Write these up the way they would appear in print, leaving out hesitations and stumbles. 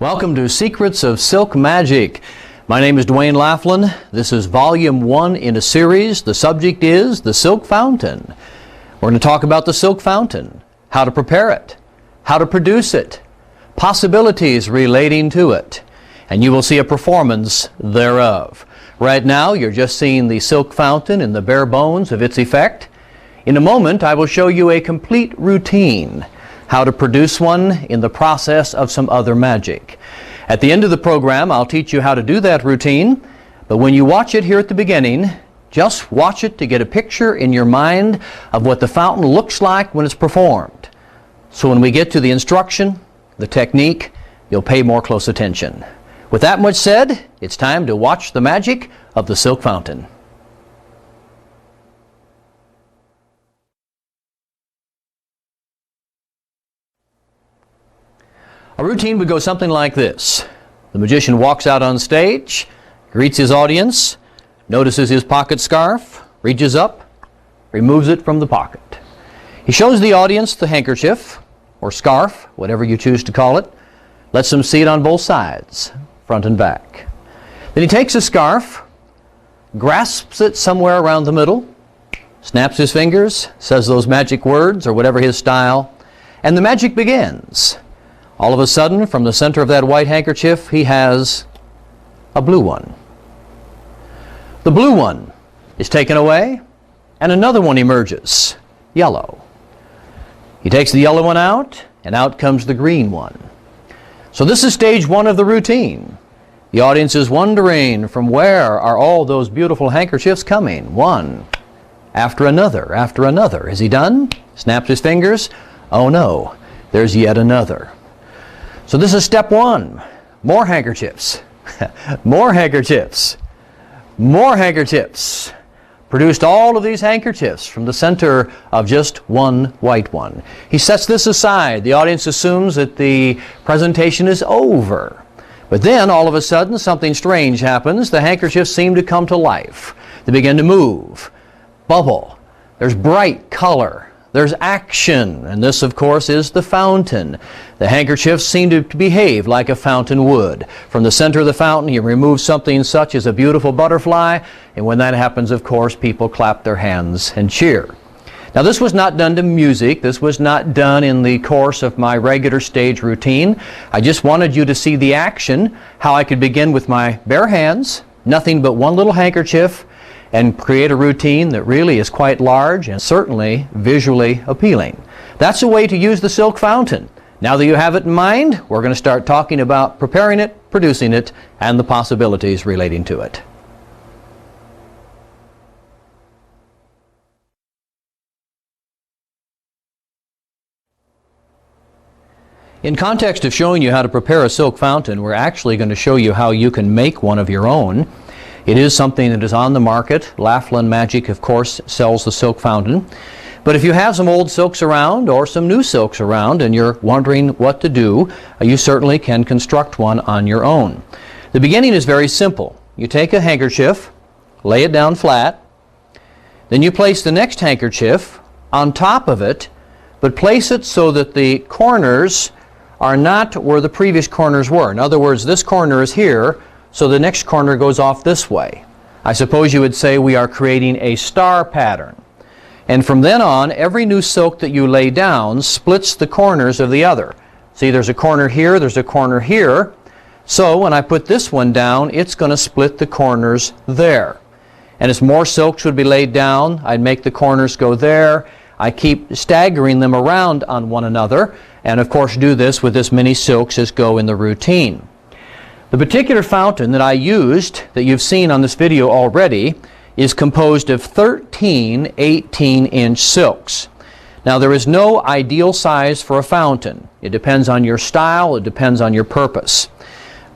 Welcome to Secrets of Silk Magic. My name is Dwayne Laughlin. This is Volume 1 in a series. The subject is the Silk Fountain. We're going to talk about the Silk Fountain, how to prepare it, how to produce it, possibilities relating to it, and you will see a performance thereof. Right now, you're just seeing the Silk Fountain in the bare bones of its effect. In a moment, I will show you a complete routine, how to produce one in the process of some other magic. At the end of the program, I'll teach you how to do that routine, but when you watch it here at the beginning, just watch it to get a picture in your mind of what the fountain looks like when it's performed. So when we get to the instruction, the technique, you'll pay more close attention. With that much said, it's time to watch the magic of the Silk Fountain. A routine would go something like this. The magician walks out on stage, greets his audience, notices his pocket scarf, reaches up, removes it from the pocket. He shows the audience the handkerchief, or scarf, whatever you choose to call it, lets them see it on both sides, front and back. Then he takes a scarf, grasps it somewhere around the middle, snaps his fingers, says those magic words, or whatever his style, and the magic begins. All of a sudden, from the center of that white handkerchief, he has a blue one. The blue one is taken away, and another one emerges, yellow. He takes the yellow one out, and out comes the green one. So this is stage one of the routine. The audience is wondering, from where are all those beautiful handkerchiefs coming? One after another, after another. Is he done? Snaps his fingers. Oh no, there's yet another. So this is step one. More handkerchiefs. More handkerchiefs. More handkerchiefs. Produced all of these handkerchiefs from the center of just one white one. He sets this aside. The audience assumes that the presentation is over. But then, all of a sudden, something strange happens. The handkerchiefs seem to come to life. They begin to move, bubble. There's bright color. There's action, and this, of course, is the fountain. The handkerchiefs seem to behave like a fountain would. From the center of the fountain, you remove something such as a beautiful butterfly, and when that happens, of course, people clap their hands and cheer. Now, this was not done to music. This was not done in the course of my regular stage routine. I just wanted you to see the action, how I could begin with my bare hands, nothing but one little handkerchief, and create a routine that really is quite large and certainly visually appealing. That's a way to use the Silk Fountain. Now that you have it in mind, we're going to start talking about preparing it, producing it, and the possibilities relating to it. In context of showing you how to prepare a silk fountain, we're actually going to show you how you can make one of your own. It is something that is on the market. Laughlin Magic, of course, sells the Silk Fountain. But if you have some old silks around or some new silks around and you're wondering what to do, you certainly can construct one on your own. The beginning is very simple. You take a handkerchief, lay it down flat, then you place the next handkerchief on top of it, but place it so that the corners are not where the previous corners were. In other words, this corner is here, so the next corner goes off this way. I suppose you would say we are creating a star pattern. And from then on, every new silk that you lay down splits the corners of the other. See, there's a corner here, there's a corner here. So when I put this one down, it's going to split the corners there. And as more silks would be laid down, I'd make the corners go there. I keep staggering them around on one another, and of course do this with as many silks as go in the routine. The particular fountain that I used, that you've seen on this video already, is composed of 13 18-inch silks. Now, there is no ideal size for a fountain. It depends on your style, it depends on your purpose.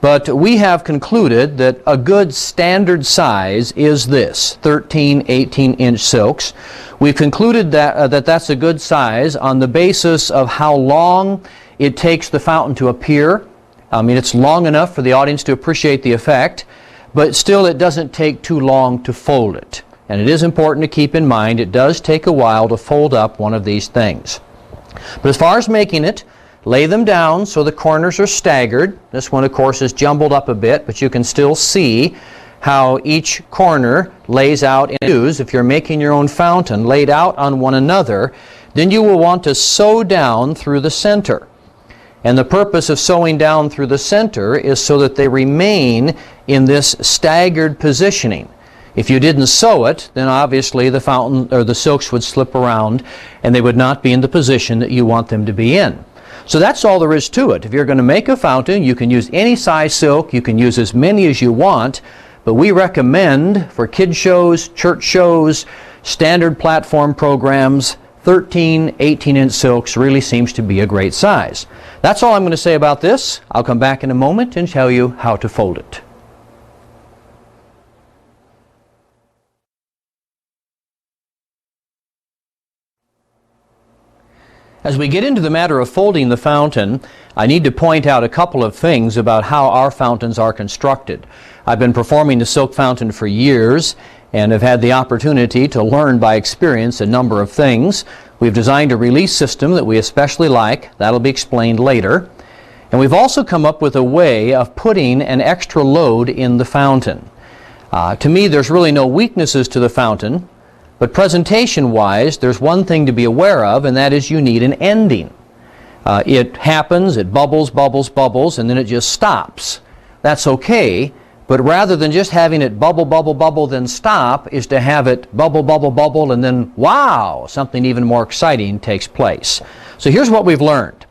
But we have concluded that a good standard size is this, 13 18-inch silks. We've concluded that that's a good size on the basis of how long it takes the fountain to appear. I mean, it's long enough for the audience to appreciate the effect, but still it doesn't take too long to fold it. And it is important to keep in mind it does take a while to fold up one of these things. But as far as making it, lay them down so the corners are staggered. This one, of course, is jumbled up a bit, but you can still see how each corner lays out in views. If you're making your own fountain laid out on one another, then you will want to sew down through the center. And the purpose of sewing down through the center is so that they remain in this staggered positioning. If you didn't sew it, then obviously the fountain or the silks would slip around and they would not be in the position that you want them to be in. So that's all there is to it. If you're going to make a fountain, you can use any size silk, you can use as many as you want, but we recommend for kid shows, church shows, standard platform programs, 13, 18-inch silks really seems to be a great size. That's all I'm going to say about this. I'll come back in a moment and tell you how to fold it. As we get into the matter of folding the fountain, I need to point out a couple of things about how our fountains are constructed. I've been performing the silk fountain for years and have had the opportunity to learn by experience a number of things. We've designed a release system that we especially like. That'll be explained later. And we've also come up with a way of putting an extra load in the fountain. To me, there's really no weaknesses to the fountain. But presentation-wise, there's one thing to be aware of, and that is you need an ending. It happens, it bubbles, bubbles, bubbles, and then it just stops. That's okay, but rather than just having it bubble, bubble, bubble, then stop, is to have it bubble, bubble, bubble, and then, wow, something even more exciting takes place. So here's what we've learned.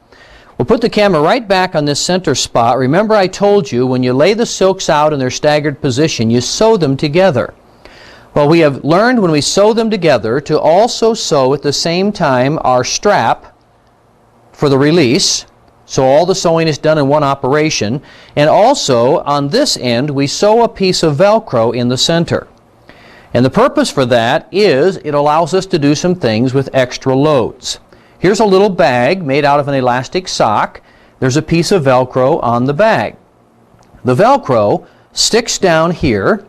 We'll put the camera right back on this center spot. Remember I told you when you lay the silks out in their staggered position, you sew them together. Well, we have learned when we sew them together to also sew at the same time our strap for the release. So all the sewing is done in one operation. And also on this end we sew a piece of Velcro in the center. And the purpose for that is it allows us to do some things with extra loads. Here's a little bag made out of an elastic sock. There's a piece of Velcro on the bag. The Velcro sticks down here.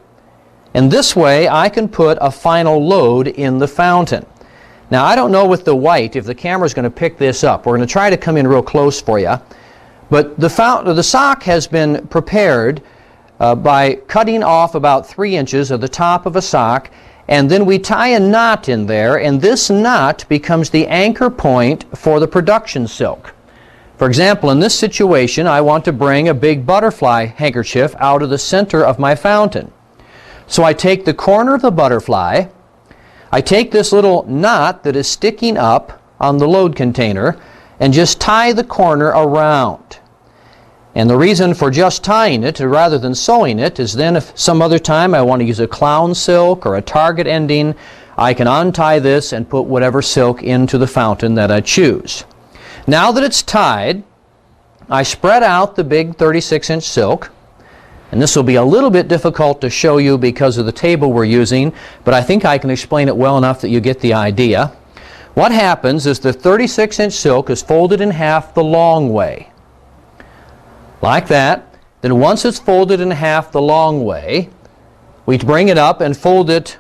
And this way I can put a final load in the fountain. Now I don't know with the white if the camera's going to pick this up. We're going to try to come in real close for you. But the sock has been prepared by cutting off about 3 inches of the top of a sock, and then we tie a knot in there, and this knot becomes the anchor point for the production silk. For example, in this situation I want to bring a big butterfly handkerchief out of the center of my fountain. So I take the corner of the butterfly, I take this little knot that is sticking up on the load container and just tie the corner around. And the reason for just tying it rather than sewing it is then if some other time I want to use a clown silk or a target ending, I can untie this and put whatever silk into the fountain that I choose. Now that it's tied, I spread out the big 36-inch silk. And this will be a little bit difficult to show you because of the table we're using, but I think I can explain it well enough that you get the idea. What happens is the 36-inch silk is folded in half the long way. Like that. Then once it's folded in half the long way, we bring it up and fold it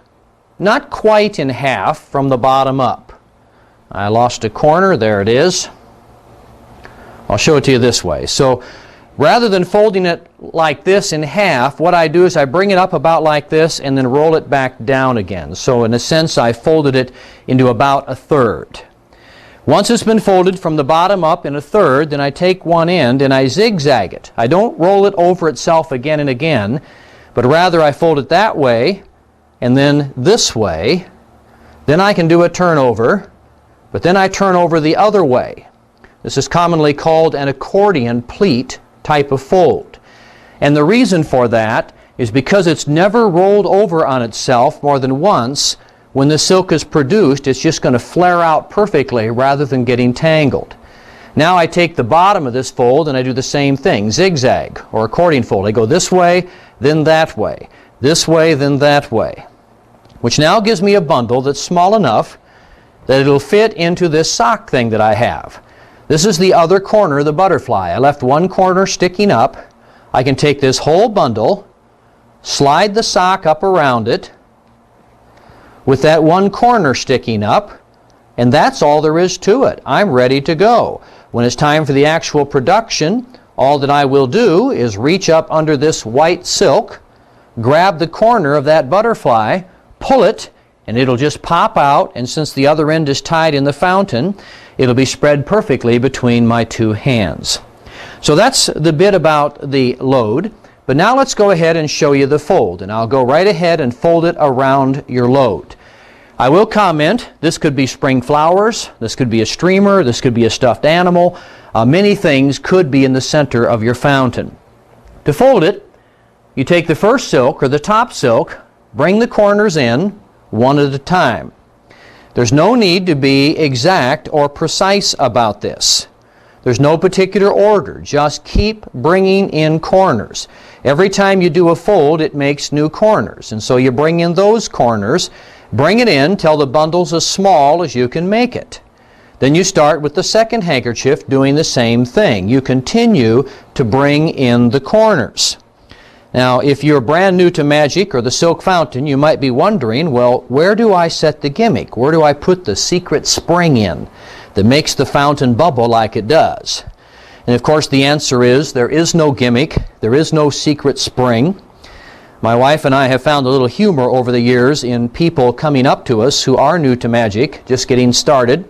not quite in half from the bottom up. I lost a corner. There it is. I'll show it to you this way. So rather than folding it like this in half, what I do is I bring it up about like this and then roll it back down again. So in a sense I folded it into about a third. Once it's been folded from the bottom up in a third, then I take one end and I zigzag it. I don't roll it over itself again and again, but rather I fold it that way and then this way. Then I can do a turnover, but then I turn over the other way. This is commonly called an accordion pleat type of fold. And the reason for that is because it's never rolled over on itself more than once. When the silk is produced, it's just going to flare out perfectly rather than getting tangled. Now I take the bottom of this fold and I do the same thing, zigzag or accordion fold. I go this way, then that way, this way, then that way, which now gives me a bundle that's small enough that it'll fit into this sock thing that I have. This is the other corner of the butterfly. I left one corner sticking up. I can take this whole bundle, slide the sock up around it with that one corner sticking up, and that's all there is to it. I'm ready to go. When it's time for the actual production, all that I will do is reach up under this white silk, grab the corner of that butterfly, pull it, and it'll just pop out, and since the other end is tied in the fountain, it'll be spread perfectly between my two hands. So that's the bit about the load. But now let's go ahead and show you the fold, and I'll go right ahead and fold it around your load. I will comment, this could be spring flowers, this could be a streamer, this could be a stuffed animal. Many things could be in the center of your fountain. To fold it, you take the first silk or the top silk, bring the corners in one at a time. There's no need to be exact or precise about this. There's no particular order. Just keep bringing in corners. Every time you do a fold, it makes new corners. And so you bring in those corners, bring it in till the bundle's as small as you can make it. Then you start with the second handkerchief doing the same thing. You continue to bring in the corners. Now, if you're brand new to magic or the silk fountain, you might be wondering, well, where do I set the gimmick? Where do I put the secret spring in that makes the fountain bubble like it does? And of course, the answer is there is no gimmick. There is no secret spring. My wife and I have found a little humor over the years in people coming up to us who are new to magic, just getting started,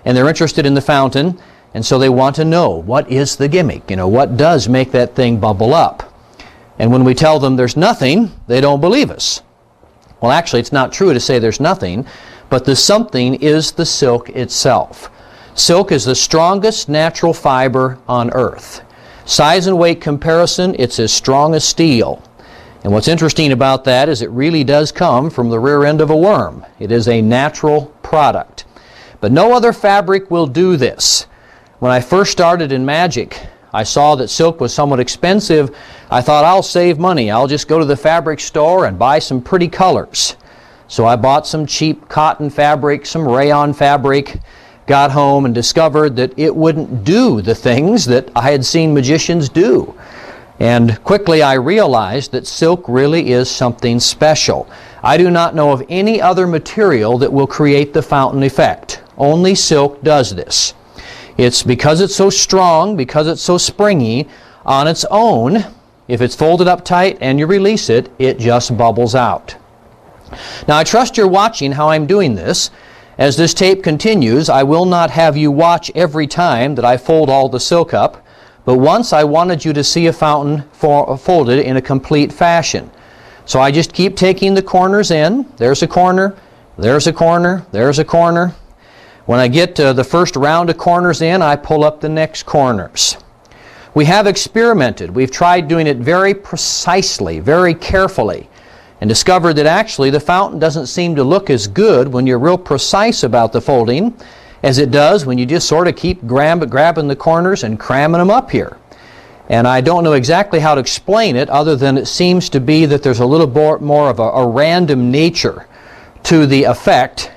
and they're interested in the fountain, and so they want to know, what is the gimmick? You know, what does make that thing bubble up? And when we tell them there's nothing, they don't believe us. Well, actually, it's not true to say there's nothing, but the something is the silk itself. Silk is the strongest natural fiber on earth. Size and weight comparison, it's as strong as steel. And what's interesting about that is it really does come from the rear end of a worm. It is a natural product. But no other fabric will do this. When I first started in magic, I saw that silk was somewhat expensive. I thought, I'll save money. I'll just go to the fabric store and buy some pretty colors. So I bought some cheap cotton fabric, some rayon fabric, got home and discovered that it wouldn't do the things that I had seen magicians do. And quickly I realized that silk really is something special. I do not know of any other material that will create the fountain effect. Only silk does this. It's because it's so strong, because it's so springy, on its own, if it's folded up tight and you release it, it just bubbles out. Now I trust you're watching how I'm doing this. As this tape continues, I will not have you watch every time that I fold all the silk up, but once I wanted you to see a fountain folded in a complete fashion. So I just keep taking the corners in. There's a corner, there's a corner, there's a corner. When I get the first round of corners in, I pull up the next corners. We have experimented. We've tried doing it very precisely, very carefully, and discovered that actually the fountain doesn't seem to look as good when you're real precise about the folding as it does when you just sort of keep grabbing the corners and cramming them up here. And I don't know exactly how to explain it other than it seems to be that there's a little more of a random nature to the effect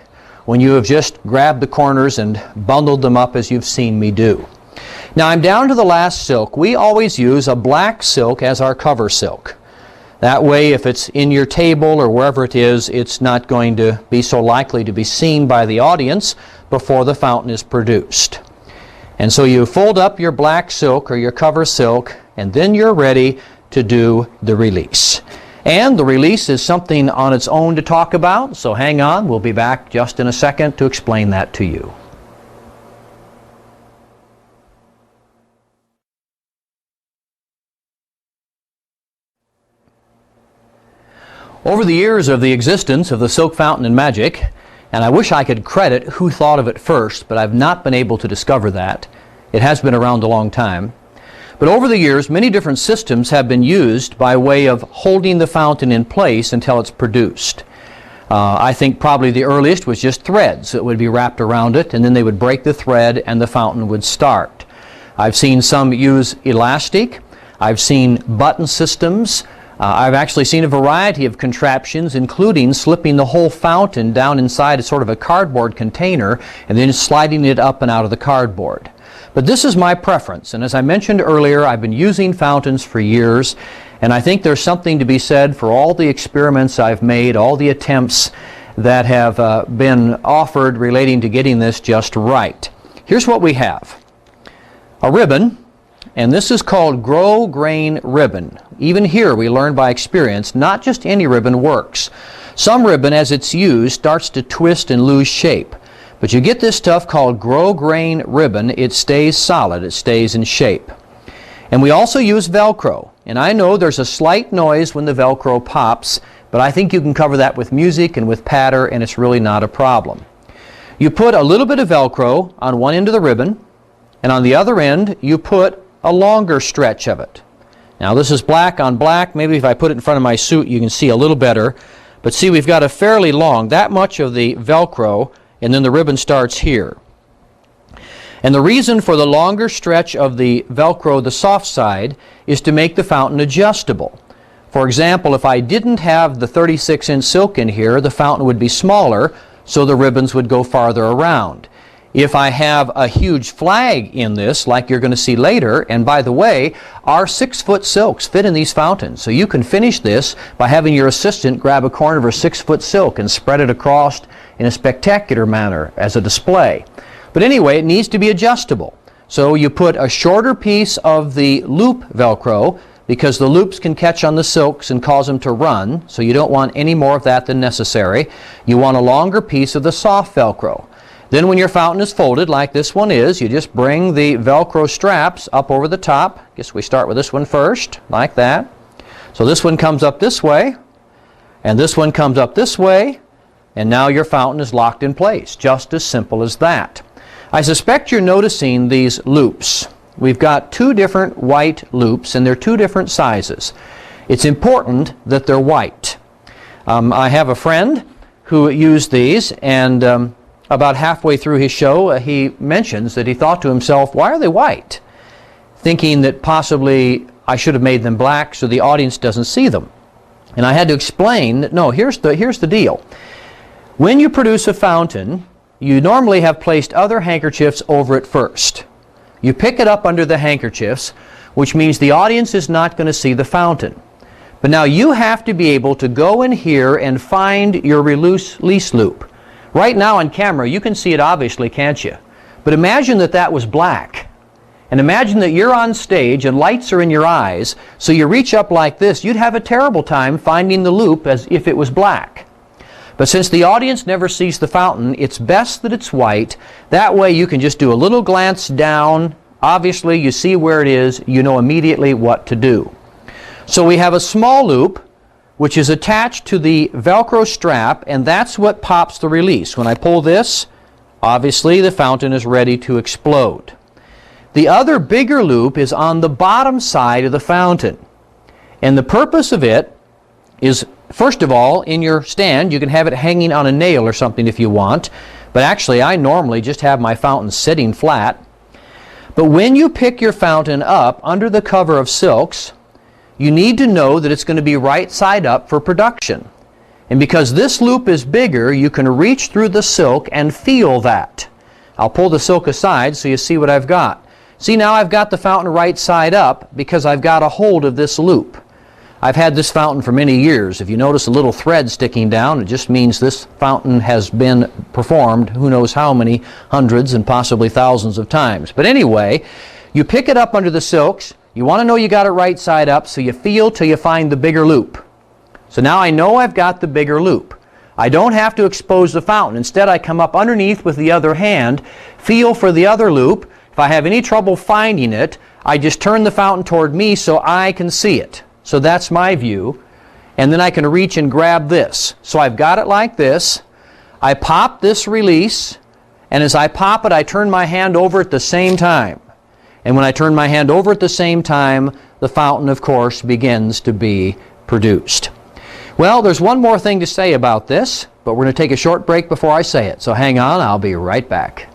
when you have just grabbed the corners and bundled them up as you've seen me do. Now I'm down to the last silk. We always use a black silk as our cover silk. That way, if it's in your table or wherever it is, it's not going to be so likely to be seen by the audience before the fountain is produced. And so you fold up your black silk or your cover silk, and then you're ready to do the release. And the release is something on its own to talk about, so hang on, we'll be back just in a second to explain that to you. Over the years of the existence of the silk fountain in magic, and I wish I could credit who thought of it first, but I've not been able to discover that. It has been around a long time. But over the years, many different systems have been used by way of holding the fountain in place until it's produced. I think probably the earliest was just threads that would be wrapped around it, and then they would break the thread and the fountain would start. I've seen some use elastic. I've seen button systems. I've actually seen a variety of contraptions, including slipping the whole fountain down inside a sort of a cardboard container and then sliding it up and out of the cardboard. But this is my preference, and as I mentioned earlier, I've been using fountains for years, and I think there's something to be said for all the experiments I've made, all the attempts that have been offered relating to getting this just right. Here's what we have. a ribbon, and this is called Grosgrain ribbon. Even here we learn by experience, not just any ribbon works. Some ribbon, as it's used, starts to twist and lose shape. But you get this stuff called Grosgrain ribbon, it stays solid, it stays in shape. And we also use Velcro. And I know there's a slight noise when the Velcro pops, but I think you can cover that with music and with patter, and it's really not a problem. You put a little bit of Velcro on one end of the ribbon, and on the other end you put a longer stretch of it. Now this is black on black. Maybe if I put it in front of my suit you can see a little better. But see, we've got a fairly long, that much of the Velcro, and then the ribbon starts here. And the reason for the longer stretch of the Velcro, the soft side, is to make the fountain adjustable. For example, if I didn't have the 36-inch silk in here, the fountain would be smaller, so the ribbons would go farther around. If I have a huge flag in this, like you're going to see later, and by the way, our 6-foot silks fit in these fountains, so you can finish this by having your assistant grab a corner of her 6-foot silk and spread it across in a spectacular manner as a display. But anyway, it needs to be adjustable. So you put a shorter piece of the loop Velcro, because the loops can catch on the silks and cause them to run, so you don't want any more of that than necessary. You want a longer piece of the soft Velcro. Then when your fountain is folded, like this one is, you just bring the Velcro straps up over the top. I guess we start with this one first, like that. So this one comes up this way, and this one comes up this way, and now your fountain is locked in place. Just as simple as that. I suspect you're noticing these loops. We've got two different white loops, and they're two different sizes. It's important that they're white. I have a friend who used these, and about halfway through his show, he mentions that he thought to himself, why are they white? Thinking that possibly I should have made them black so the audience doesn't see them. And I had to explain that, no, here's the deal. When you produce a fountain, you normally have placed other handkerchiefs over it first. You pick it up under the handkerchiefs, which means the audience is not going to see the fountain. But now you have to be able to go in here and find your release loop. Right now on camera you can see it obviously, can't you? But imagine that that was black. And imagine that you're on stage and lights are in your eyes, so you reach up like this, you'd have a terrible time finding the loop as if it was black. But since the audience never sees the fountain, it's best that it's white. That way you can just do a little glance down. Obviously you see where it is, you know immediately what to do. So we have a small loop which is attached to the Velcro strap, and that's what pops the release. When I pull this, obviously the fountain is ready to explode. The other bigger loop is on the bottom side of the fountain. And the purpose of it is, first of all, in your stand, you can have it hanging on a nail or something if you want. But actually, I normally just have my fountain sitting flat. But when you pick your fountain up under the cover of silks, you need to know that it's going to be right side up for production. And because this loop is bigger, you can reach through the silk and feel that. I'll pull the silk aside so you see what I've got. See, now I've got the fountain right side up because I've got a hold of this loop. I've had this fountain for many years. If you notice a little thread sticking down, it just means this fountain has been performed who knows how many hundreds and possibly thousands of times. But anyway, you pick it up under the silks. You want to know you got it right side up, so you feel till you find the bigger loop. So now I know I've got the bigger loop. I don't have to expose the fountain. Instead, I come up underneath with the other hand, feel for the other loop. If I have any trouble finding it, I just turn the fountain toward me so I can see it. So that's my view. And then I can reach and grab this. So I've got it like this. I pop this release, and as I pop it, I turn my hand over at the same time. And when I turn my hand over at the same time, the fountain, of course, begins to be produced. Well, there's one more thing to say about this, but we're going to take a short break before I say it. So hang on, I'll be right back.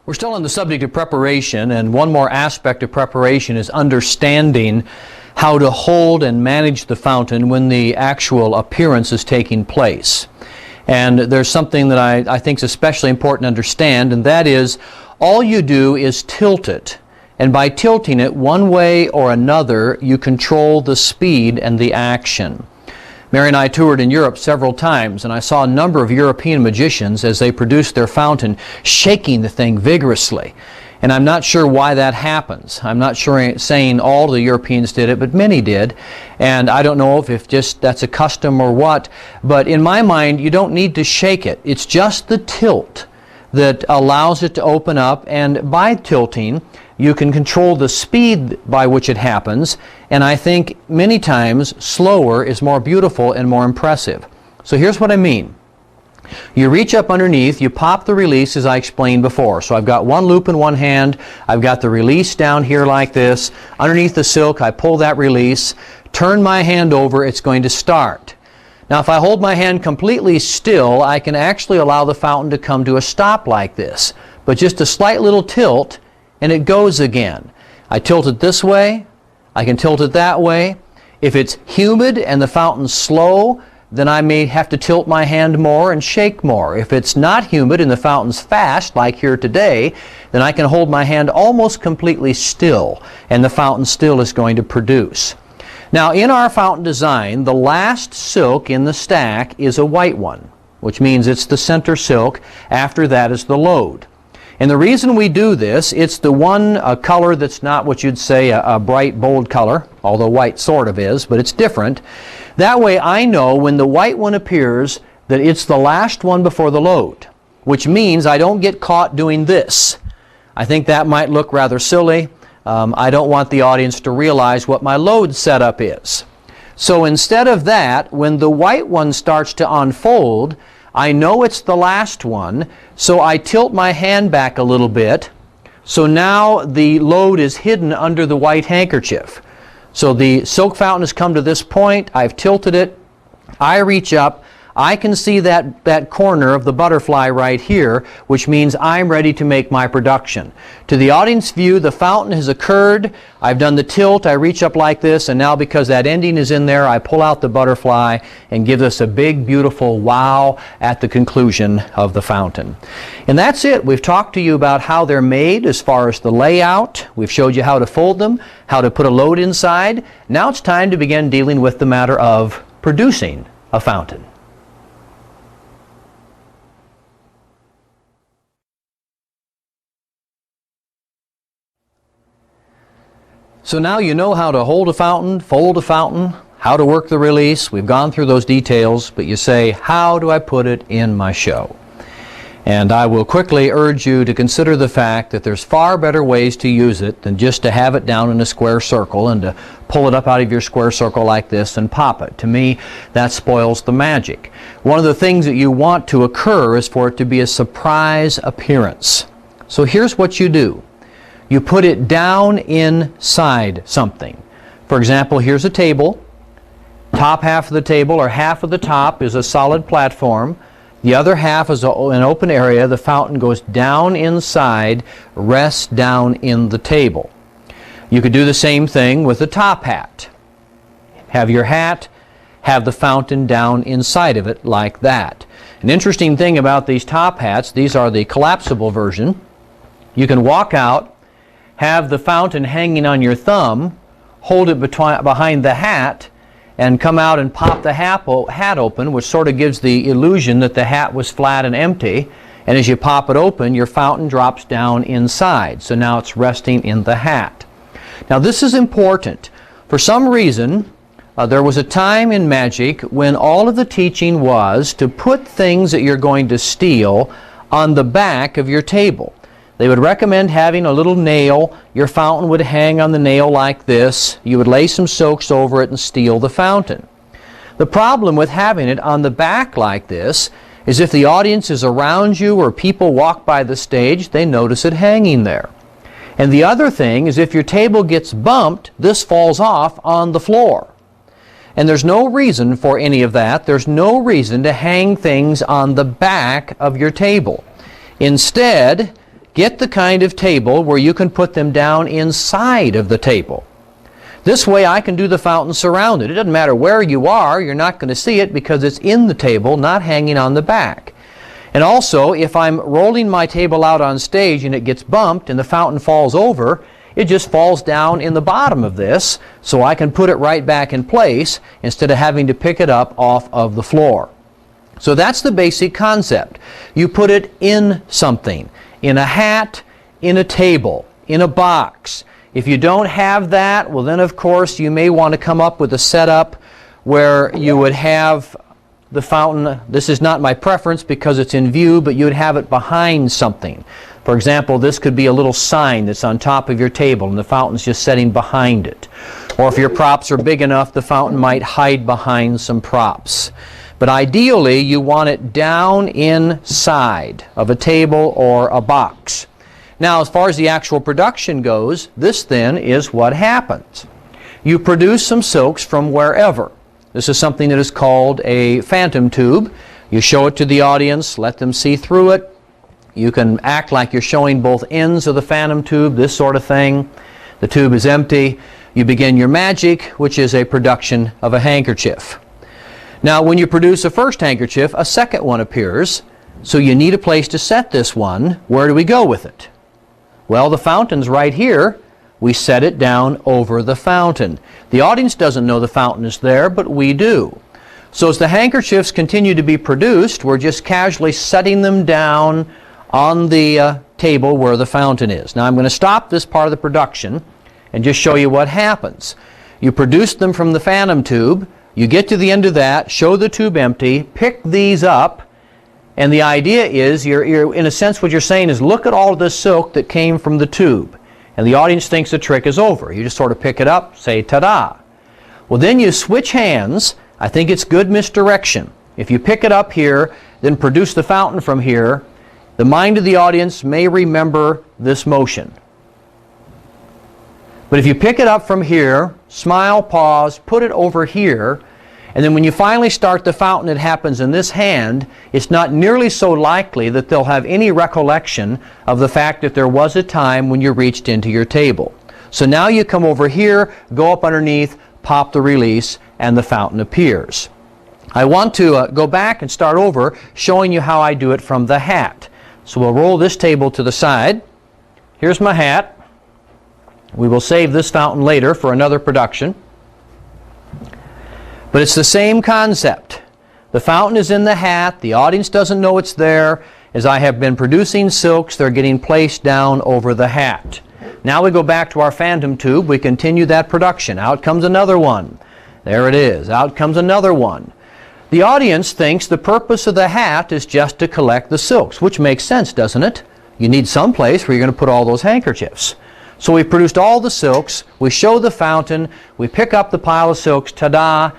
We're still on the subject of preparation, and one more aspect of preparation is understanding how to hold and manage the fountain when the actual appearance is taking place. And there's something that I think is especially important to understand, and that is all you do is tilt it. And by tilting it one way or another, you control the speed and the action. Mary and I toured in Europe several times, and I saw a number of European magicians as they produced their fountain shaking the thing vigorously. And I'm not sure why that happens. I'm not sure saying all the Europeans did it, but many did. And I don't know if just that's a custom or what. But in my mind, you don't need to shake it. It's just the tilt that allows it to open up. And by tilting, you can control the speed by which it happens. And I think many times slower is more beautiful and more impressive. So here's what I mean. You reach up underneath, you pop the release as I explained before. So I've got one loop in one hand, I've got the release down here like this. Underneath the silk, I pull that release, turn my hand over, it's going to start. Now if I hold my hand completely still, I can actually allow the fountain to come to a stop like this. But just a slight little tilt, and it goes again. I tilt it this way, I can tilt it that way. If it's humid and the fountain's slow, then I may have to tilt my hand more and shake more. If it's not humid and the fountain's fast, like here today, then I can hold my hand almost completely still, and the fountain still is going to produce. Now, in our fountain design, the last silk in the stack is a white one, which means it's the center silk. After that is the load. And the reason we do this, it's the one color that's not what you'd say a bright, bold color, although white sort of is, but it's different. That way I know when the white one appears that it's the last one before the load, which means I don't get caught doing this. I think that might look rather silly. I don't want the audience to realize what my load setup is. So instead of that, when the white one starts to unfold, I know it's the last one, so I tilt my hand back a little bit. So now the load is hidden under the white handkerchief. So the silk fountain has come to this point, I've tilted it, I reach up, I can see that corner of the butterfly right here, which means I'm ready to make my production. To the audience view, the fountain has occurred, I've done the tilt, I reach up like this, and now because that ending is in there, I pull out the butterfly and give us a big, beautiful wow at the conclusion of the fountain. And that's it. We've talked to you about how they're made as far as the layout. We've showed you how to fold them, how to put a load inside. Now it's time to begin dealing with the matter of producing a fountain. So now you know how to hold a fountain, fold a fountain, how to work the release. We've gone through those details, but you say, how do I put it in my show? And I will quickly urge you to consider the fact that there's far better ways to use it than just to have it down in a square circle and to pull it up out of your square circle like this and pop it. To me, that spoils the magic. One of the things that you want to occur is for it to be a surprise appearance. So here's what you do. You put it down inside something. For example, here's a table. Top half of the table, or half of the top, is a solid platform. The other half is an open area. The fountain goes down inside, rests down in the table. You could do the same thing with the top hat. Have your hat, have the fountain down inside of it like that. An interesting thing about these top hats, these are the collapsible version. You can walk out, have the fountain hanging on your thumb, hold it behind the hat, and come out and pop the hat open, which sort of gives the illusion that the hat was flat and empty. And as you pop it open, your fountain drops down inside. So now it's resting in the hat. Now this is important. For some reason, there was a time in magic when all of the teaching was to put things that you're going to steal on the back of your table. They would recommend having a little nail. Your fountain would hang on the nail like this. You would lay some soaks over it and steal the fountain. The problem with having it on the back like this is if the audience is around you or people walk by the stage, they notice it hanging there. And the other thing is if your table gets bumped, this falls off on the floor. And there's no reason for any of that. There's no reason to hang things on the back of your table. Instead, get the kind of table where you can put them down inside of the table. This way I can do the fountain surrounded. It doesn't matter where you are, you're not going to see it because it's in the table, not hanging on the back. And also, if I'm rolling my table out on stage and it gets bumped and the fountain falls over, it just falls down in the bottom of this, so I can put it right back in place instead of having to pick it up off of the floor. So that's the basic concept. You put it in something, in a hat, in a table, in a box. If you don't have that, well then of course you may want to come up with a setup where you would have the fountain. This is not my preference because it's in view, but you would have it behind something. For example, this could be a little sign that's on top of your table and the fountain's just sitting behind it. Or if your props are big enough, the fountain might hide behind some props. But ideally, you want it down inside of a table or a box. Now, as far as the actual production goes, this then is what happens. You produce some silks from wherever. This is something that is called a phantom tube. You show it to the audience, let them see through it. You can act like you're showing both ends of the phantom tube, this sort of thing. The tube is empty. You begin your magic, which is a production of a handkerchief. Now, when you produce a first handkerchief, a second one appears. So you need a place to set this one. Where do we go with it? Well, the fountain's right here. We set it down over the fountain. The audience doesn't know the fountain is there, but we do. So as the handkerchiefs continue to be produced, we're just casually setting them down on the table where the fountain is. Now I'm going to stop this part of the production and just show you what happens. You produce them from the phantom tube. You get to the end of that, show the tube empty, pick these up, and the idea is, you're in a sense what you're saying is, look at all of the silk that came from the tube. And the audience thinks the trick is over. You just sort of pick it up, say ta-da. Well, then you switch hands. I think it's good misdirection. If you pick it up here, then produce the fountain from here, the mind of the audience may remember this motion. But if you pick it up from here, smile, pause, put it over here, and then when you finally start the fountain, it happens in this hand, it's not nearly so likely that they'll have any recollection of the fact that there was a time when you reached into your table. So now you come over here, go up underneath, pop the release, and the fountain appears. I want to go back and start over showing you how I do it from the hat. So we'll roll this table to the side. Here's my hat. We will save this fountain later for another production. But it's the same concept. The fountain is in the hat. The audience doesn't know it's there. As I have been producing silks, they're getting placed down over the hat. Now we go back to our phantom tube. We continue that production. Out comes another one. There it is. Out comes another one. The audience thinks the purpose of the hat is just to collect the silks, which makes sense, doesn't it? You need some place where you're going to put all those handkerchiefs. So we produced all the silks. We show the fountain. We pick up the pile of silks. Ta-da!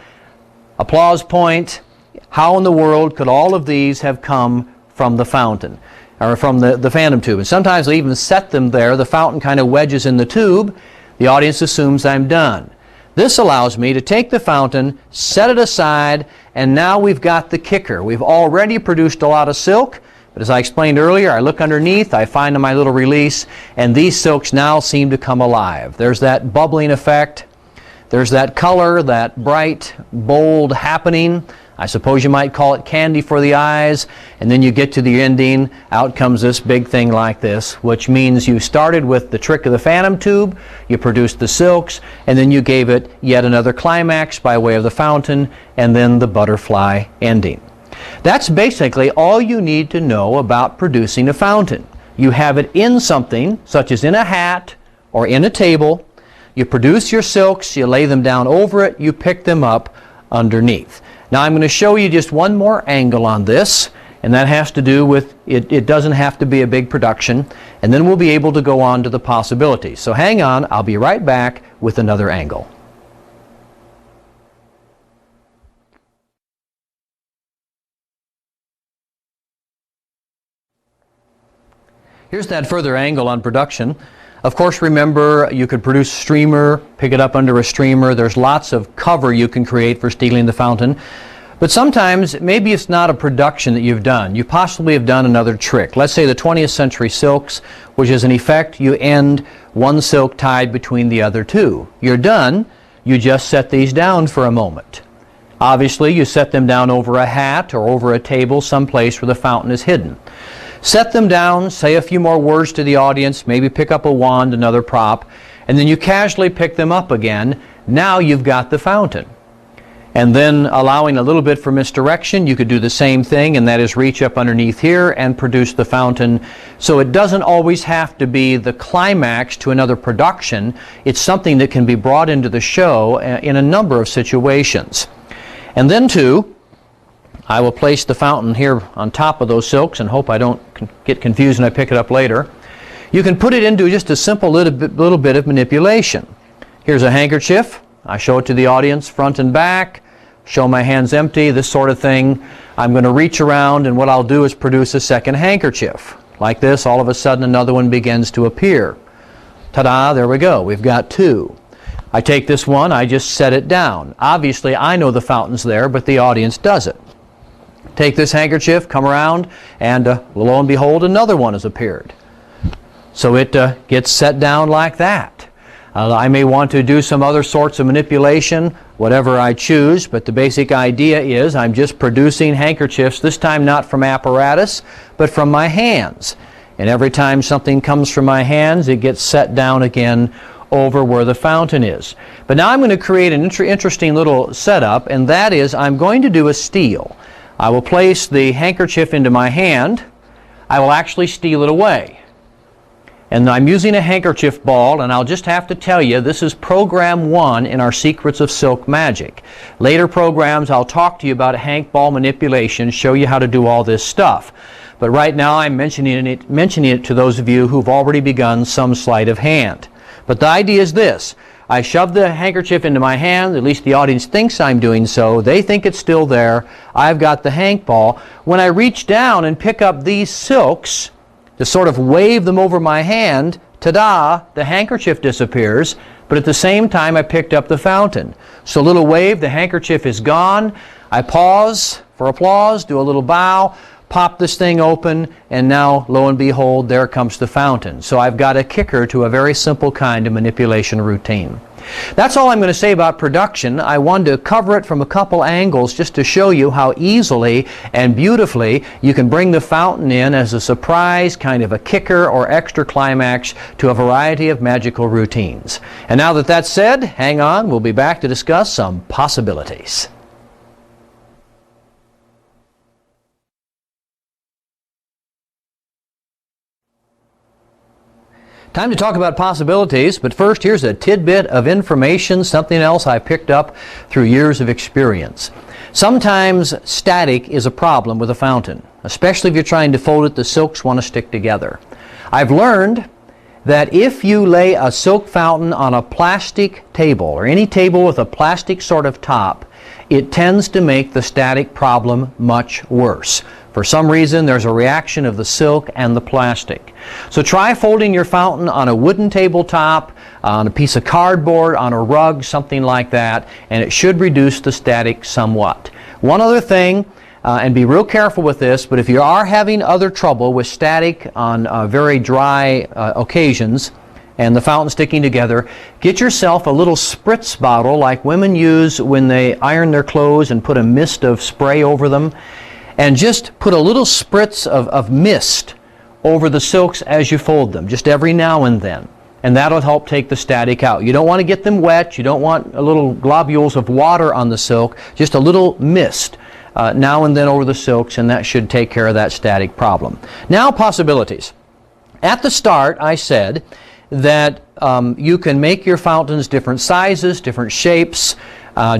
Applause point. How in the world could all of these have come from the fountain, or from the phantom tube? And sometimes they even set them there. The fountain kind of wedges in the tube. The audience assumes I'm done. This allows me to take the fountain, set it aside, and now we've got the kicker. We've already produced a lot of silk, but as I explained earlier, I look underneath, I find my little release, and these silks now seem to come alive. There's that bubbling effect. There's that color, that bright, bold happening. I suppose you might call it candy for the eyes. And then you get to the ending, out comes this big thing like this, which means you started with the trick of the phantom tube, you produced the silks, and then you gave it yet another climax by way of the fountain, and then the butterfly ending. That's basically all you need to know about producing a fountain. You have it in something, such as in a hat or in a table. You produce your silks, you lay them down over it, you pick them up underneath. Now I'm going to show you just one more angle on this, and that has to do with it doesn't have to be a big production, and then we'll be able to go on to the possibilities. So hang on, I'll be right back with another angle. Here's that further angle on production. Of course, remember, you could produce a streamer, pick it up under a streamer. There's lots of cover you can create for stealing the fountain. But sometimes, maybe it's not a production that you've done. You possibly have done another trick. Let's say the 20th century silks, which is in effect, you end one silk tied between the other two. You're done. You just set these down for a moment. Obviously, you set them down over a hat or over a table, someplace where the fountain is hidden. Set them down, say a few more words to the audience, maybe pick up a wand, another prop, and then you casually pick them up again. Now you've got the fountain. And then allowing a little bit for misdirection, you could do the same thing, and that is reach up underneath here and produce the fountain. So it doesn't always have to be the climax to another production. It's something that can be brought into the show in a number of situations. And then too, I will place the fountain here on top of those silks and hope I don't get confused and I pick it up later. You can put it into just a simple little bit of manipulation. Here's a handkerchief. I show it to the audience front and back, show my hands empty, this sort of thing. I'm going to reach around, and what I'll do is produce a second handkerchief. Like this, all of a sudden another one begins to appear. Ta-da, there we go. We've got two. I take this one, I just set it down. Obviously, I know the fountain's there, but the audience doesn't. Take this handkerchief, come around, and lo and behold, another one has appeared. So it gets set down like that. I may want to do some other sorts of manipulation, whatever I choose, but the basic idea is I'm just producing handkerchiefs, this time not from apparatus, but from my hands. And every time something comes from my hands, it gets set down again over where the fountain is. But now I'm going to create an interesting little setup, and that is I'm going to do a steal. I will place the handkerchief into my hand. I will actually steal it away. And I'm using a handkerchief ball, and I'll just have to tell you, this is program 1 in our Secrets of Silk Magic. Later programs, I'll talk to you about hank ball manipulation, show you how to do all this stuff. But right now, I'm mentioning it to those of you who've already begun some sleight of hand. But the idea is this. I shove the handkerchief into my hand, at least the audience thinks I'm doing so. They think it's still there. I've got the hank ball. When I reach down and pick up these silks, to sort of wave them over my hand, ta-da, the handkerchief disappears, but at the same time I picked up the fountain. So a little wave, the handkerchief is gone. I pause for applause, do a little bow, pop this thing open, and now, lo and behold, there comes the fountain. So I've got a kicker to a very simple kind of manipulation routine. That's all I'm going to say about production. I wanted to cover it from a couple angles just to show you how easily and beautifully you can bring the fountain in as a surprise, kind of a kicker or extra climax to a variety of magical routines. And now that that's said, hang on, we'll be back to discuss some possibilities. Time to talk about possibilities, but first here's a tidbit of information, something else I picked up through years of experience. Sometimes static is a problem with a fountain, especially if you're trying to fold it, the silks want to stick together. I've learned that if you lay a silk fountain on a plastic table, or any table with a plastic sort of top, it tends to make the static problem much worse. For some reason, there's a reaction of the silk and the plastic. So try folding your fountain on a wooden tabletop, on a piece of cardboard, on a rug, something like that, and it should reduce the static somewhat. One other thing, and be real careful with this, but if you are having other trouble with static on very dry occasions, and the fountain sticking together, get yourself a little spritz bottle like women use when they iron their clothes and put a mist of spray over them. And just put a little spritz of mist over the silks as you fold them, just every now and then. And that'll help take the static out. You don't want to get them wet. You don't want a little globules of water on the silk. Just a little mist now and then over the silks, and that should take care of that static problem. Now, possibilities. At the start, I said that you can make your fountains different sizes, different shapes,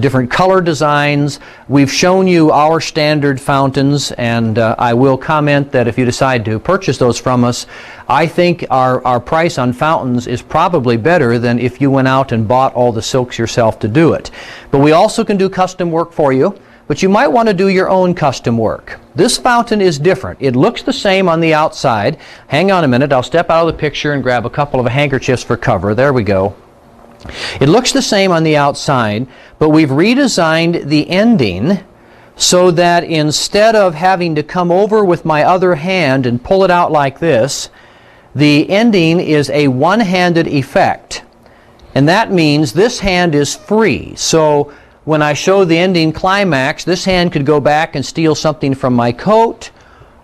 different color designs. We've shown you our standard fountains, and I will comment that if you decide to purchase those from us, I think our price on fountains is probably better than if you went out and bought all the silks yourself to do it. But we also can do custom work for you, but you might want to do your own custom work. This fountain is different. It looks the same on the outside. Hang on a minute, I'll step out of the picture and grab a couple of handkerchiefs for cover. There we go. It looks the same on the outside, but we've redesigned the ending so that instead of having to come over with my other hand and pull it out like this, the ending is a one-handed effect. And that means this hand is free. So when I show the ending climax, this hand could go back and steal something from my coat,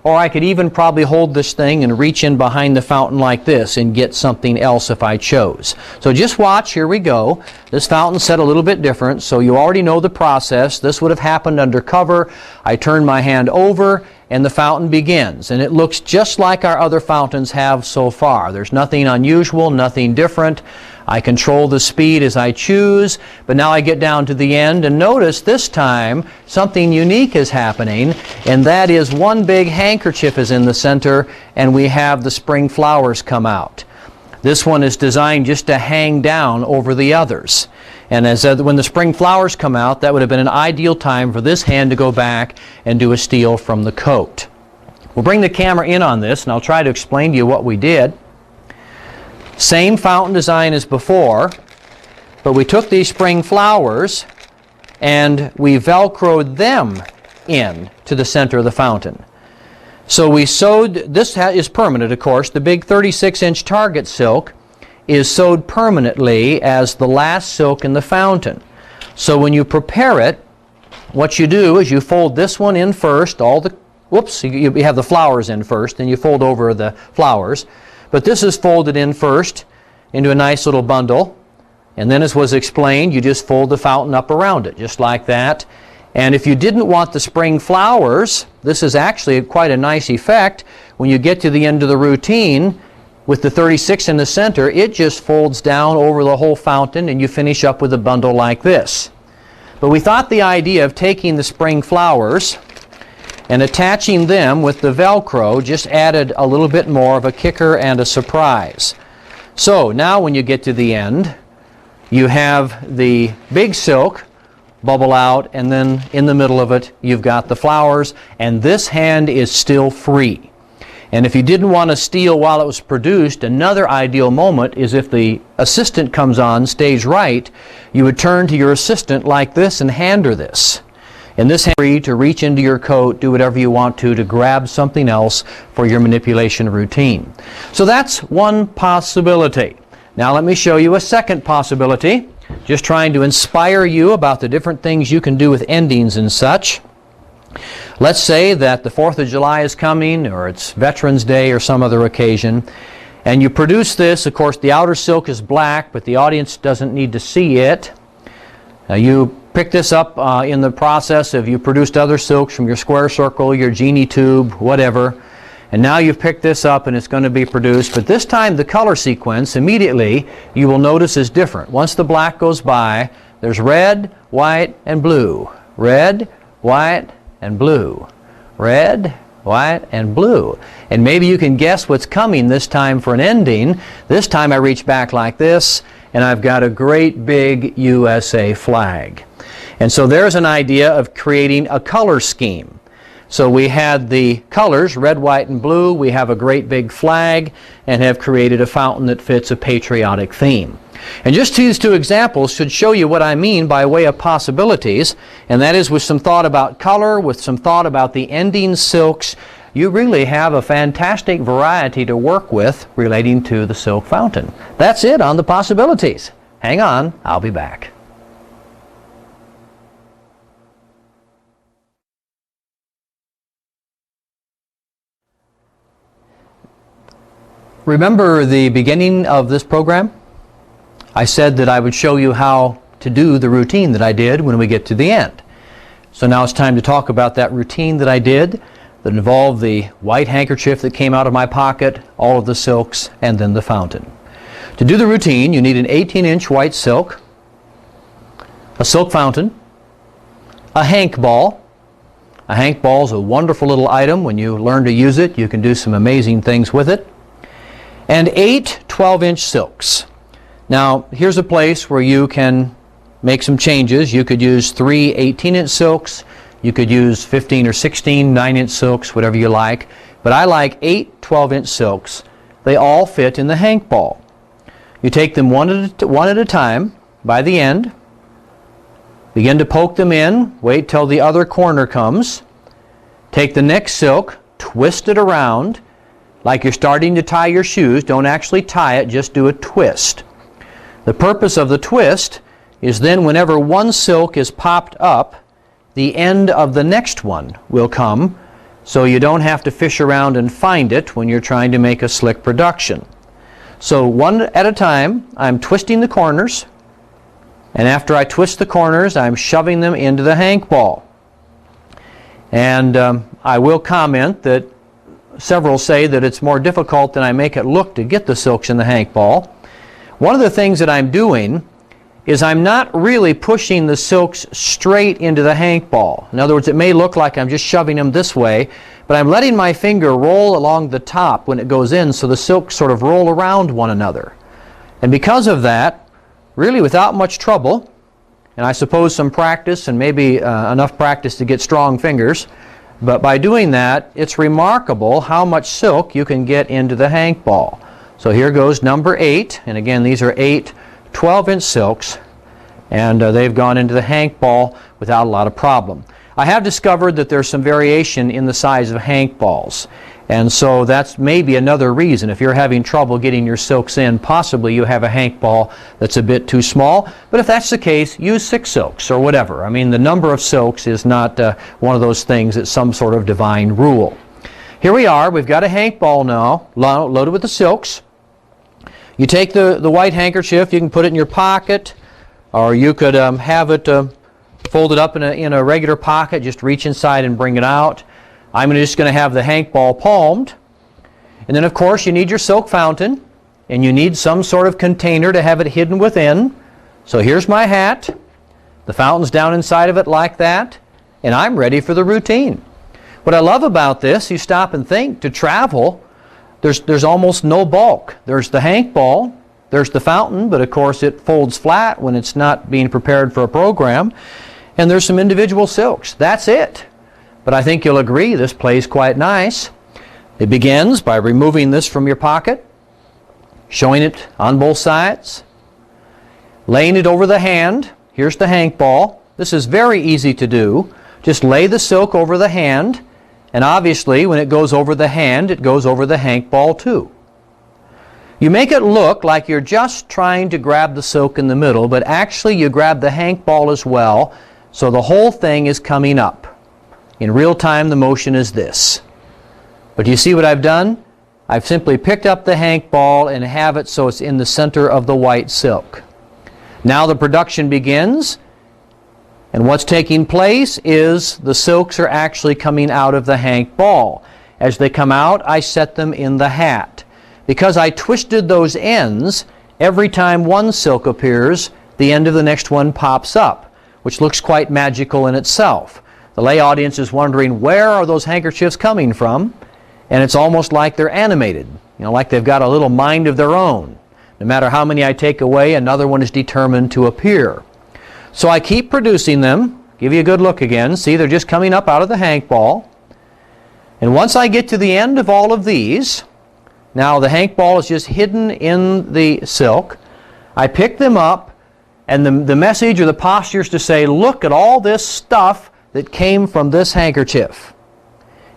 or I could even probably hold this thing and reach in behind the fountain like this and get something else if I chose. So just watch, here we go. This fountain's set a little bit different, so you already know the process. This would have happened under cover. I turn my hand over and the fountain begins. And it looks just like our other fountains have so far. There's nothing unusual, nothing different. I control the speed as I choose, but now I get down to the end and notice this time something unique is happening, and that is one big handkerchief is in the center and we have the spring flowers come out. This one is designed just to hang down over the others. And when the spring flowers come out, that would have been an ideal time for this hand to go back and do a steal from the coat. We'll bring the camera in on this and I'll try to explain to you what we did. Same fountain design as before, but we took these spring flowers and we velcroed them in to the center of the fountain. So we sewed, this is permanent of course, the big 36-inch Target silk is sewed permanently as the last silk in the fountain. So when you prepare it, what you do is you fold this one in first, you have the flowers in first, then you fold over the flowers. But this is folded in first into a nice little bundle, and then as was explained, you just fold the fountain up around it, just like that. And if you didn't want the spring flowers, this is actually quite a nice effect. When you get to the end of the routine, with the 36 in the center, it just folds down over the whole fountain and you finish up with a bundle like this. But we thought the idea of taking the spring flowers and attaching them with the Velcro just added a little bit more of a kicker and a surprise. So now when you get to the end, you have the big silk bubble out, and then in the middle of it you've got the flowers, and this hand is still free. And if you didn't want to steal while it was produced, another ideal moment is if the assistant comes on stage right, you would turn to your assistant like this and hand her this. And this hand is free to reach into your coat, do whatever you want to grab something else for your manipulation routine. So that's one possibility. Now let me show you a second possibility, just trying to inspire you about the different things you can do with endings and such. Let's say that the 4th of July is coming, or it's Veterans Day or some other occasion, and you produce this. Of course, the outer silk is black, but the audience doesn't need to see it. You pick this up in the process of you produced other silks from your square circle, your genie tube, whatever, and now you've picked this up and it's going to be produced. But this time the color sequence immediately you will notice is different. Once the black goes by, there's red, white, and blue. Red, white, and blue. Red, white, and blue. And maybe you can guess what's coming this time for an ending. This time I reach back like this, and I've got a great big USA flag. And so there's an idea of creating a color scheme. So we had the colors, red, white, and blue. We have a great big flag and have created a fountain that fits a patriotic theme. And just these two examples should show you what I mean by way of possibilities, and that is with some thought about color, with some thought about the ending silks, you really have a fantastic variety to work with relating to the silk fountain. That's it on the possibilities. Hang on, I'll be back. Remember the beginning of this program? I said that I would show you how to do the routine that I did when we get to the end. So now it's time to talk about that routine that I did that involved the white handkerchief that came out of my pocket, all of the silks, and then the fountain. To do the routine, you need an 18-inch white silk, a silk fountain, a hank ball. A hank ball is a wonderful little item. When you learn to use it, you can do some amazing things with it. And 8 12-inch silks. Now, here's a place where you can make some changes. You could use 3 18-inch silks. You could use 15 or 16 9-inch silks, whatever you like. But I like 8 12-inch silks. They all fit in the hank ball. You take them one at a time by the end. Begin to poke them in. Wait till the other corner comes. Take the next silk, twist it around like you're starting to tie your shoes. Don't actually tie it, just do a twist. The purpose of the twist is then whenever one silk is popped up, the end of the next one will come so you don't have to fish around and find it when you're trying to make a slick production. So one at a time, I'm twisting the corners, and after I twist the corners, I'm shoving them into the hank ball. And I will comment that several say that it's more difficult than I make it look to get the silks in the hank ball. One of the things that I'm doing is I'm not really pushing the silks straight into the hank ball. In other words, it may look like I'm just shoving them this way, but I'm letting my finger roll along the top when it goes in so the silks sort of roll around one another. And because of that, really without much trouble, and I suppose some practice and maybe enough practice to get strong fingers, but by doing that, it's remarkable how much silk you can get into the hank ball. So here goes number 8, and again these are 8 12-inch silks, and they've gone into the hank ball without a lot of problem. I have discovered that there's some variation in the size of hank balls, and so that's maybe another reason. If you're having trouble getting your silks in, possibly you have a hank ball that's a bit too small, but if that's the case, use 6 silks or whatever. I mean, the number of silks is not one of those things that's some sort of divine rule. Here we are, we've got a hank ball now loaded with the silks. You take the white handkerchief, you can put it in your pocket, or you could have it folded up in a regular pocket, just reach inside and bring it out. I'm just going to have the hank ball palmed. And then of course you need your silk fountain, and you need some sort of container to have it hidden within. So here's my hat, the fountain's down inside of it like that, and I'm ready for the routine. What I love about this, you stop and think, to travel, there's almost no bulk. There's the hank ball, there's the fountain, but of course it folds flat when it's not being prepared for a program, and there's some individual silks. That's it. But I think you'll agree this plays quite nice. It begins by removing this from your pocket, showing it on both sides, laying it over the hand. Here's the hank ball. This is very easy to do. Just lay the silk over the hand, and obviously when it goes over the hand, it goes over the hank ball too. You make it look like you're just trying to grab the silk in the middle, but actually you grab the hank ball as well, so the whole thing is coming up. In real time, the motion is this. But do you see what I've done? I've simply picked up the hank ball and have it so it's in the center of the white silk. Now the production begins, and what's taking place is the silks are actually coming out of the hank ball. As they come out, I set them in the hat. Because I twisted those ends, every time one silk appears, the end of the next one pops up, which looks quite magical in itself. The lay audience is wondering, where are those handkerchiefs coming from? And it's almost like they're animated, like they've got a little mind of their own. No matter how many I take away, another one is determined to appear. So I keep producing them. Give you a good look again. See, they're just coming up out of the hank ball. And once I get to the end of all of these, now the hank ball is just hidden in the silk. I pick them up, and the message or the posture is to say, look at all this stuff that came from this handkerchief.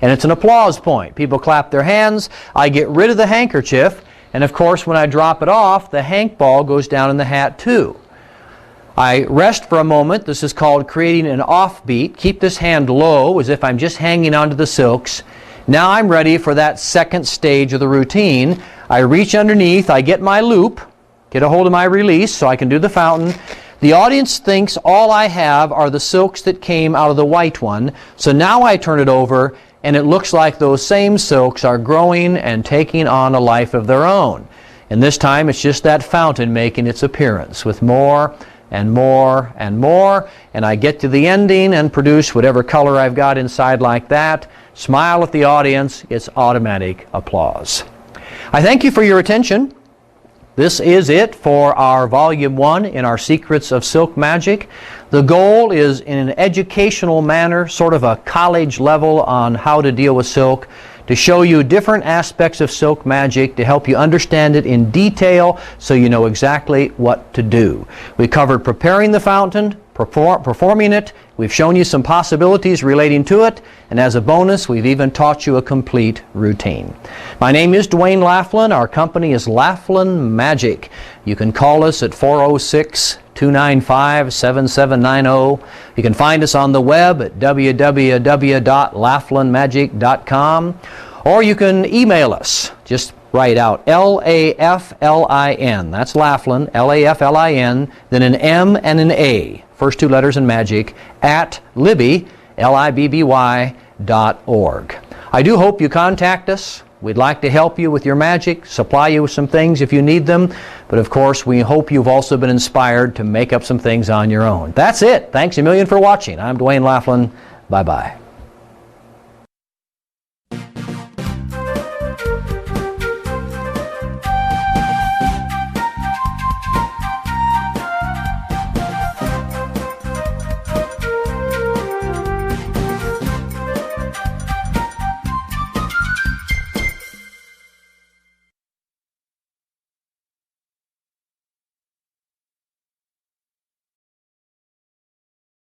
And it's an applause point. People clap their hands. I get rid of the handkerchief, and of course when I drop it off, the hank ball goes down in the hat too. I rest for a moment. This is called creating an offbeat. Keep this hand low as if I'm just hanging onto the silks. Now I'm ready for that second stage of the routine. I reach underneath, I get my loop, get a hold of my release so I can do the fountain. The audience thinks all I have are the silks that came out of the white one. So now I turn it over, and it looks like those same silks are growing and taking on a life of their own. And this time it's just that fountain making its appearance with more and more and more, and I get to the ending and produce whatever color I've got inside like that, smile at the audience, it's automatic applause. I thank you for your attention. This is it for our Volume 1 in our Secrets of Silk Magic. The goal is in an educational manner, sort of a college level on how to deal with silk, to show you different aspects of silk magic, to help you understand it in detail so you know exactly what to do. We covered preparing the fountain, performing it, we've shown you some possibilities relating to it, and as a bonus, we've even taught you a complete routine. My name is Dwayne Laughlin. Our company is Laughlin Magic. You can call us at 406 295-7790. You can find us on the web at www.laughlinmagic.com, or you can email us. Just write out L-A-F-L-I-N. That's Laughlin, L-A-F-L-I-N, then an M and an A, first two letters in magic, at Libby, Libby.org. I do hope you contact us. We'd like to help you with your magic, supply you with some things if you need them. But of course, we hope you've also been inspired to make up some things on your own. That's it. Thanks a million for watching. I'm Dwayne Laughlin. Bye-bye.